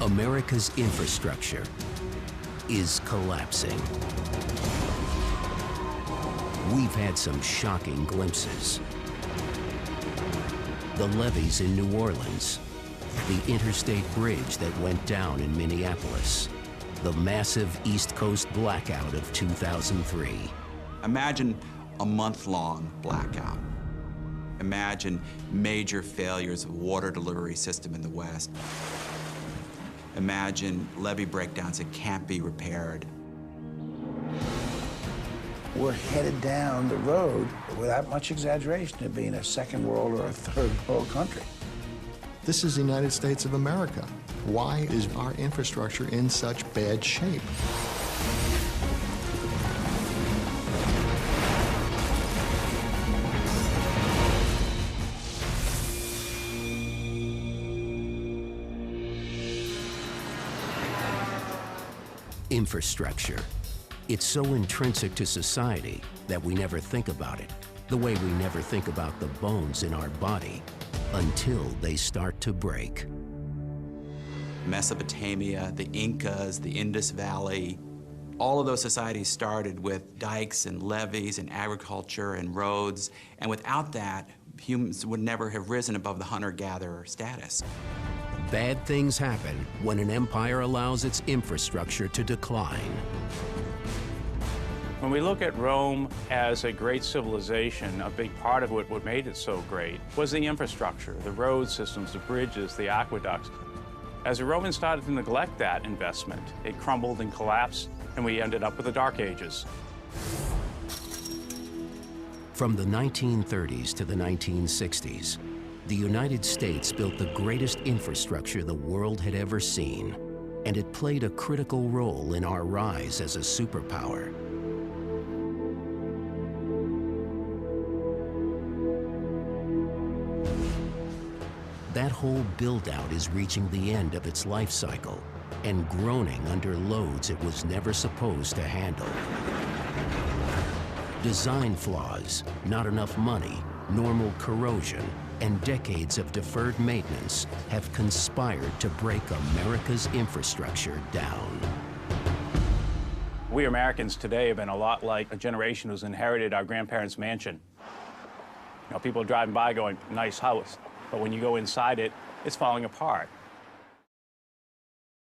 America's infrastructure is collapsing. We've had some shocking glimpses. The levees in New Orleans, the interstate bridge that went down in Minneapolis, the massive East Coast blackout of 2003. Imagine a month-long blackout. Imagine major failures of water delivery system in the West. Imagine levee breakdowns that can't be repaired. We're headed down the road, without much exaggeration, to being a second world or a third world country. This is the United States of America. Why is our infrastructure in such bad shape? Infrastructure. It's so intrinsic to society that we never think about it, the way we never think about the bones in our body until they start to break. Mesopotamia, the Incas, the Indus Valley, all of those societies started with dikes and levees and agriculture and roads, and without that, humans would never have risen above the hunter-gatherer status. Bad things happen when an empire allows its infrastructure to decline. When we look at Rome as a great civilization, a big part of what made it so great was the infrastructure, the road systems, the bridges, the aqueducts. As the Romans started to neglect that investment, it crumbled and collapsed, and we ended up with the Dark Ages. From the 1930s to the 1960s, the United States built the greatest infrastructure the world had ever seen, and it played a critical role in our rise as a superpower. That whole build-out is reaching the end of its life cycle and groaning under loads it was never supposed to handle. Design flaws, not enough money, normal corrosion, and decades of deferred maintenance have conspired to break America's infrastructure down. We Americans today have been a lot like a generation who's inherited our grandparents' mansion. You know, people are driving by going, nice house. But when you go inside it, it's falling apart.